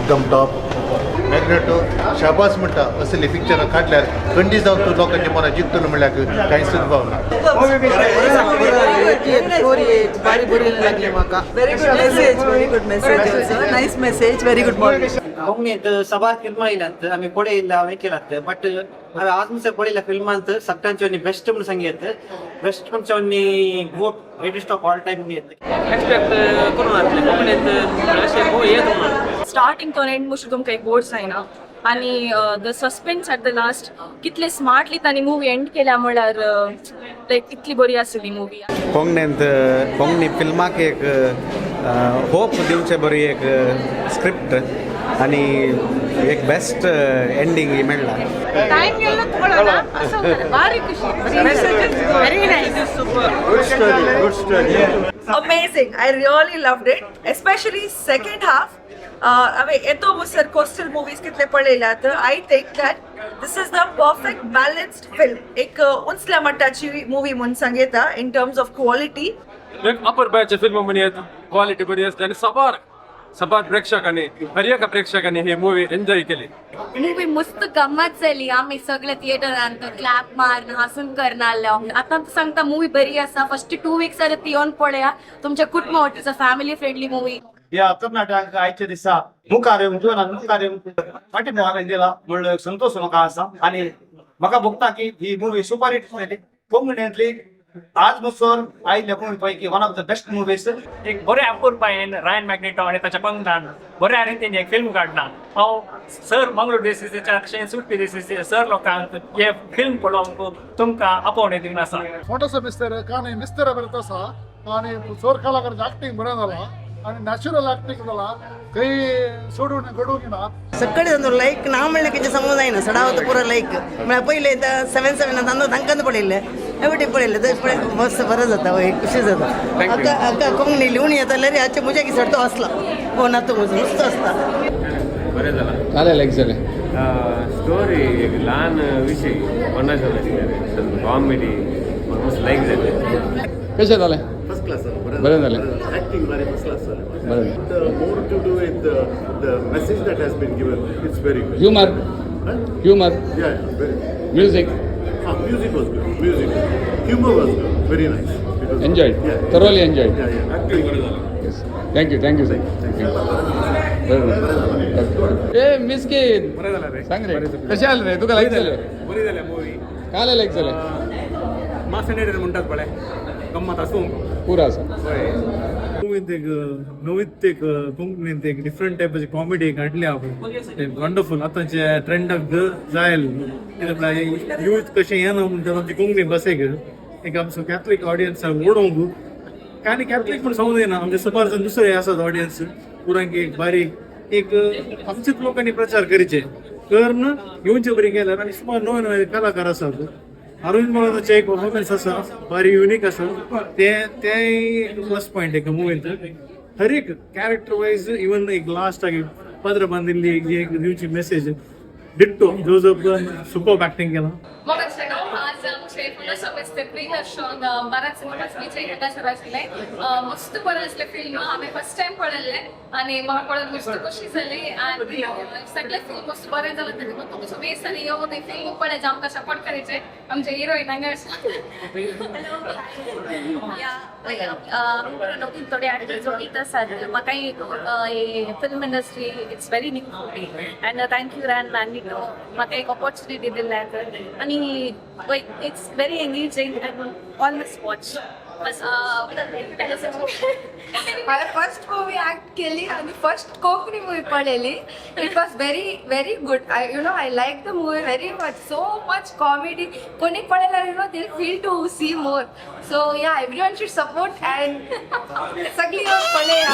एकदम top magneto शाबास म्हणटा असले पिक्चरां काडल्यार खंडी जावन तूं लोकांच्या मनात जिखतलो म्हणल्यार कांय सद्भाव ना. बारी बरी लागली म्हाका. Very good message nice message very good morning. ಒಮ್ಮೆ ಸಭಾ ಫಿಲ್ಮ್ ಇಲ್ಲಂತ ಆಮೆ ಕೊಡೆ ಇಲ್ಲ ಅವೈಕೆಲಂತ ಬಟ್ ಅವೆ ಆದ್ಮಸೆ ಕೊಡಿಲ್ಲ ಫಿಲ್ಮ್ ಅಂತ ಸಕ್ಟಂಚೋನಿ ಬೆಸ್ಟ್ ಮುನ್ ಸಂಗೀತ ಬೆಸ್ಟ್ पंचोनी गोट greatest of all time येते एक्सपेक्ट करून आतले कोकणेत असे गो येत म्हणून स्टार्टिंग तो एंड मुश तुमकां एक बोर्ड जायना आनी the suspense at the last कितले स्मार्टली तांणी मुवी एंड केल्या म्हणल्यार लायक कितली बरी आसली मुवी. कोंकणी फिल्माक एक होप दिवचे बरी एक स्क्रिप्ट आणि एक बेस्ट एंडिंग मेळ्ळा. टाइम गेलो कळना असं भारी खुशी very nice good story Amazing. I really loved it, especially second half. येतो मुसर कोस्टल मूवीज कितले पळयल्या तर I think that this is the perfect balanced film. एक उंचल्या मट्टाची मूवी म्हणून सांगता इन टर्म्स ऑफ क्वालिटी. एक अपर बॅच फिल्म म्हणे क्वालिटी बरी असते आणि सबार प्रेक्षकांनी हर प्रेक्षकांनी ही मूवी एन्जॉय केली. मूवी मस्त गंमत झाली. आम्ही सगळे थिएटरांत क्लॅप मारून हसून करनारलो. आता सांगता मूवी बरी आसा. फर्स्ट 2 वीक्स जाले ती येवन पळया. तुमच्या कुटुंब वाटचा फॅमिली फ्रेंडली मूवी. या कर्नाटक आयच्या दिसा मुखार पाठिंबा दिला म्हणून संतोष म्हाका आसा आणि म्हाका भोगता की ही मूवी सुपर हिट जाली. कोंकणीतली आज मुसोर आयिल्ल्या मूवी पैकी one of the best movies. एक बरे अपूर्बायेन रायन मॅग्नेटो आणि त्याच्या पंगडान बऱ्या रितीन एक फिल्म काडला. हांव सर मंगळूर देसिसेच्या अक्षय सुटपी देसिसे सर लोकांक हे फिल्म पळोवंक तुमकां आपोवणे दिवन आसा. फोटोसो मिस्तर కానీ मिस्तर बरें आसा आणि चोर कलाकारांचें एक्टिंग बरें जाला आणि नॅचरल एक्टिंग जाला. काही सोडून घडून ना सगळे जातो लाईक ना म्हणलं की समज जायना सडाव तो पुरो लाईक म्हळ्यार पयले 7-7 तांकां पळयले एवढे पळयले तर मस्त बरं जाता वय खुशी जाता. अक्का कोंकणी लिहून येता जाल्यार हाचे म्हज्या किसर तो असला हो ना तो म्हजो मस्त असता. बरें जाला काय लायक जाले स्टोरी एक लहान विषय कोणाच्या कॉमेडी मस्त लायक जाले. कशें जालें फर्स्ट क्लास बरें जालें. acting very first class बरें. more to do with the message that has been given. It's very good. Humour Yeah, very music music was good. Humor was good. Very nice. Because enjoyed yeah, thoroughly enjoyed. yeah. Thank you sir. ए मिस्किन सांग रे कशें जालें रे तुका लायक जालें. बरी जाल्या movie काल लायक जालें मास म्हणटात पळय गंमत आसूं पुरो आसा. मूवीत एक कोंकणीत एक डिफरंट टायपाची कॉमेडी काडली आपण वंडरफूल. आतांचे ट्रेंडाक जायल कित्याक यूथ कशें येना म्हणटा आमची कोंकणी बसेक एक आमचो कॅथलीक ऑडियन्साक ओडोवंक कांय कॅथलीक पूण समज येना आमचे सुपारसून दुसरे आसात ऑडियन्स पुरांक एक बारीक एक आमचेच लोकांनी प्रचार करचे करून येवचे बरी केल्यार आनी सुमार नवे नवे कलाकार आसात. अरविंद मोहनाचे एक परफॉर्मन्स आसा बारी युनिक आसा ते प्लस पॉयंट एक मुवींत. हर एक कॅरेक्टर वायज इवन एक लास्ट पदर बांदिल्ली एक दिवची message ditto Joseph super acting केला. आज आमचे पुनः प्रिमियर शो बऱ्याच विजय हताशराज केले. मस्त बरं असले फिल्म आम्ही फर्स्ट टाइम पळयले आणि म्हाका पळोवन मस्त खुशी जाली. आणि सगळे फिल्म मस्त बरें जालें तरी म्हाका तुमचो बेस आनी येवन ते फिल्म पळयचे आमकां सपोर्ट करायचे. आमचे हिरोईन हांगा नवीन थोडे ॲक्टर जोडीत आसात. म्हाका film industry it's very new and thank you ran magneto म्हाका एक ऑपॉर्च्युनिटी दिल्याक. आणि it's very engaging and always watch. हांवें फर्स्ट मूवी ॲक्ट केली आणि फर्स्ट कोंकणी मूवी पळयली. It was very good. I like the movie very much. So much comedy. कोणी पळयल्यार they feel to see more. So yeah everyone should support and सगळी पळया.